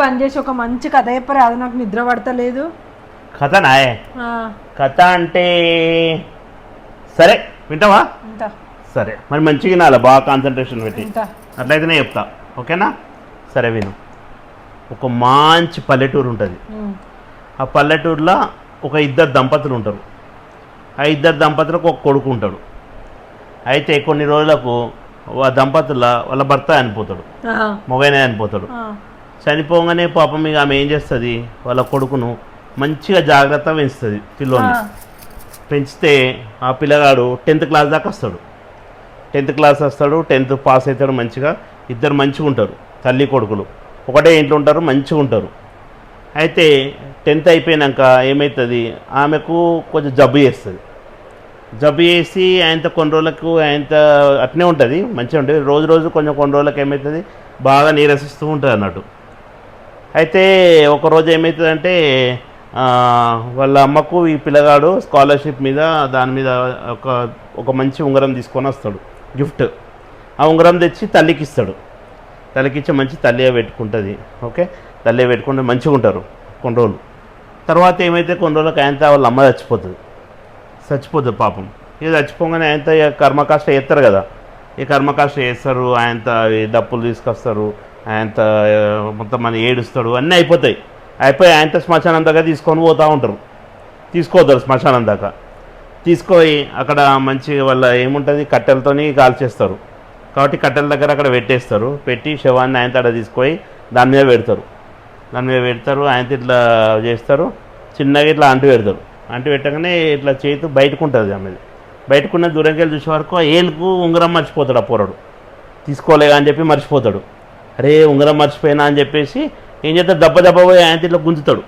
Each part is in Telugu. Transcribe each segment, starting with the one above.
పని చేసి ఒక మంచి కథ చెప్పరు, అది నాకు నిద్ర పడతలేదు. కథ నాయే కథ అంటే సరే వింటావా? సరే మరి మంచిగా వినాలి, బాగా కాన్సన్ట్రేషన్ పెట్టి, అట్లయితేనే చెప్తా. ఓకేనా? సరే విను. ఒక మంచి పల్లెటూరు ఉంటుంది. ఆ పల్లెటూరులో ఒక ఇద్దరు దంపతులు ఉంటారు. ఆ ఇద్దరు దంపతులకు ఒక కొడుకు ఉంటాడు. అయితే కొన్ని రోజులకు ఆ దంపతుల వాళ్ళ భర్త చనిపోతాడు, మొగైన చనిపోతాడు. చనిపోగానే పాపం ఇక ఆమె ఏం చేస్తుంది, వాళ్ళ కొడుకును మంచిగా జాగ్రత్త పెంచుతుంది. పిల్లోని పెంచితే ఆ పిల్లగాడు 10th క్లాస్ దాకా వస్తాడు. 10th క్లాస్ వస్తాడు, 10th పాస్ అవుతాడు. మంచిగా ఇద్దరు మంచిగా ఉంటారు, తల్లి కొడుకులు ఒకటే ఇంట్లో ఉంటారు, మంచిగా ఉంటారు. అయితే 10th అయిపోయాక ఏమవుతుంది, ఆమెకు కొంచెం జబ్బు చేస్తుంది. జబ్బు చేసి ఆయనతో కొన్ని రోజులకు ఆయనతో అట్నే ఉంటుంది, మంచిగా ఉంటుంది. రోజు రోజు కొంచెం కొన్ని రోజులకు ఏమవుతుంది, బాగా నీరసిస్తూ ఉంటుంది అన్నట్టు. అయితే ఒకరోజు ఏమవుతుందంటే వాళ్ళ అమ్మకు ఈ పిల్లగాడు స్కాలర్షిప్ మీద దాని మీద ఒక మంచి ఉంగరం తీసుకొని వస్తాడు, గిఫ్ట్. ఆ ఉంగరం తెచ్చి తల్లికి ఇస్తాడు. తల్లికి ఇచ్చి మంచి తల్లిగా పెట్టుకుంటుంది. ఓకే, తల్లిగా పెట్టుకుంటే మంచిగా ఉంటారు కొన్ని రోజులు. తర్వాత ఏమైతే కొన్ని రోజులకు ఆయనతో వాళ్ళ అమ్మ చచ్చిపోతుంది పాపం. ఇక చచ్చిపోగానే ఆయనతో కర్మకాష్ట చేస్తారు కదా, ఈ కర్మకాష్ట చేస్తారు. ఆయనతో డప్పులు తీసుకొస్తారు, ఆయనతో మొత్తం మన ఏడుస్తాడు, అన్నీ అయిపోతాయి. అయిపోయి ఆయనతో శ్మశానం దాకా తీసుకొని పోతూ ఉంటారు. తీసుకోతారు శ్మశానం దాకా. తీసుకొని అక్కడ మంచి వాళ్ళ ఏముంటుంది, కట్టెలతోని కాల్చేస్తారు. కాబట్టి కట్టెల దగ్గర అక్కడ పెట్టేస్తారు. పెట్టి శవాన్ని ఆయనతో అక్కడ తీసుకొని దాని మీద పెడతారు. ఆయనతో ఇట్లా చేస్తారు, చిన్నగా ఇట్లా అంటు పెడతారు. అంటు పెట్టగానే ఇట్లా చేతు బయటకు ఉంటుంది. ఆమెది బయటకున్న దూరంకి వెళ్ళి చూసే వరకు ఏలుకు ఉంగరం మర్చిపోతాడు. ఆ పోరాడు తీసుకోలేగా అని చెప్పి మర్చిపోతాడు. అరే ఉంగరం మర్చిపోయినా అని చెప్పేసి ఏం చేస్తాడు, దెబ్బ పోయి ఆయనతో ఇట్లా గుంజుతాడు.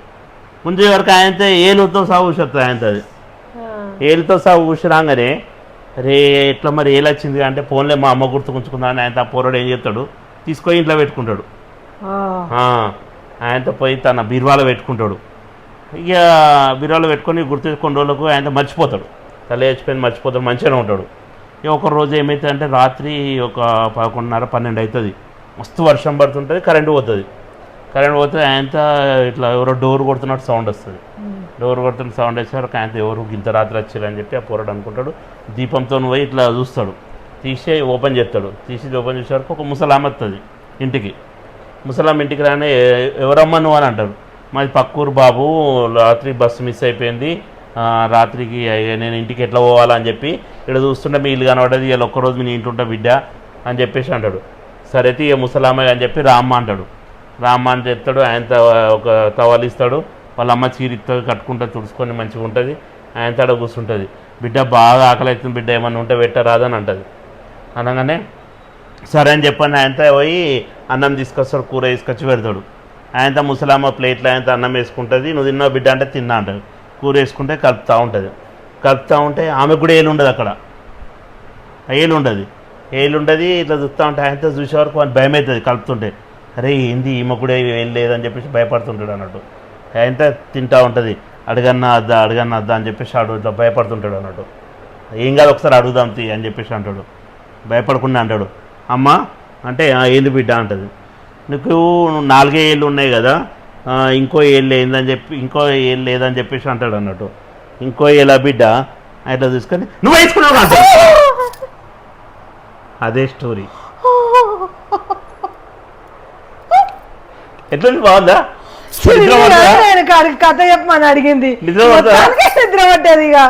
గుంజే వరకు ఆయనతో ఏలుతో సాగు ఊసొస్తుంది. ఆయనతో అది ఏలుతో సాగు ఊసి రాగానే రే ఎట్లా మరి ఏలు వచ్చింది అంటే ఫోన్లే మా అమ్మ గుర్తుకుంచుకుందా అని ఆయన ఆ పోరాడు ఏం చేస్తాడు, తీసుకొని ఇంట్లో పెట్టుకుంటాడు. ఆయనతో పోయి తన బీరువాలో పెట్టుకుంటాడు. ఇక బీరువాలో పెట్టుకొని గుర్తు కొన్ని రోజులకు ఆయన మర్చిపోతాడు. తల్లి చచ్చిపోయింది మర్చిపోతాడు, మంచిగానే ఉంటాడు. ఇక ఒక రోజు ఏమవుతుందంటే రాత్రి ఒక 11:30, 12 అవుతుంది. మస్తు వర్షం పడుతుంటుంది, కరెంటు పోతుంది. ఆయనతో ఇట్లా ఎవరో డోర్ కొడుతున్నట్టు సౌండ్ వస్తుంది. డోర్ కొడుతున్న సౌండ్ వచ్చేసరికి ఆయనతో ఎవరు గింత రాత్రి వచ్చారని చెప్పి ఆ పోరాడు అనుకుంటాడు. దీపంతో పోయి ఇట్లా చూస్తాడు, తీసి ఓపెన్ చేస్తాడు. ఓపెన్ చేసేవరకు ఒక ముసలామె వస్తుంది ఇంటికి. ముసలామె ఇంటికి రానే ఎవరమ్మా నువ్వు అని అంటారు. మాది పక్కూరు బాబు, రాత్రి బస్సు మిస్ అయిపోయింది, రాత్రికి నేను ఇంటికి ఎట్లా పోవాలని చెప్పి ఇక్కడ చూస్తుంటే మీ ఇల్లు కనబడ్డది, ఇలా ఒక్కరోజు మీ ఇంటి ఉంటా బిడ్డ అని చెప్పేసి అంటాడు. సరే ఇక ముసలామె అని చెప్పి రామ్మ అంటాడు. రామ్మ అని చెప్తాడు. ఆయనతో ఒక టవల్ ఇస్తాడు. వాళ్ళ అమ్మ చీరిస్తుంది, కట్టుకుంటుంది, తుడుచుకొని మంచిగా ఉంటుంది. ఆయనతో అక్కడ కూర్చుంటుంది. బిడ్డ బాగా ఆకలి అవుతుంది బిడ్డ, ఏమన్నా ఉంటే పెట్టరాదని అంటుంది. అనగానే సరే అని చెప్పండి. ఆయనతో పోయి అన్నం తీసుకొస్తాడు, కూర తీసుకొచ్చి పెడతాడు. ఆయనతో ముసలామ్మ ప్లేట్లో ఆయనతో అన్నం వేసుకుంటుంది. నువ్వు తిన్నావు బిడ్డ అంటే తిన్నా అంటాడు. కూర వేసుకుంటే కలుపుతూ ఉంటే ఆమెకు కూడా ఏలు ఉండదు. అక్కడ ఏలు ఉండదు. ఇట్లా చూస్తూ ఉంటే ఆయనతో చూసే వరకు అని భయం అవుతుంది కలుపుతుంటే. అరే ఏంది ఈమె కూడా ఏం లేదని చెప్పేసి భయపడుతుంటాడు అన్నట్టు. ఆయనతో తింటూ ఉంటుంది. అడగన్నా అద్దా అని చెప్పేసి ఇట్లా భయపడుతుంటాడు అన్నట్టు. ఏం కాదు ఒకసారి అడుగుదాం అని చెప్పేసి అంటాడు. భయపడకుండా అంటాడు. అమ్మ అంటే ఏంది బిడ్డ అంటది. నీకు 4 ఏళ్ళు ఉన్నాయి కదా, ఇంకో ఏళ్ళు లేదని చెప్పేసి అంటాడు అన్నట్టు. ఇంకో ఏళ్ళ బిడ్డ అట్లా చూసుకొని నువ్వు వేసుకున్నావు అంట. అదే స్టోరీ. ఎట్లా బాగుందా? కథ చెప్పమని అడిగింది, నిద్ర పట్టేది ఇక.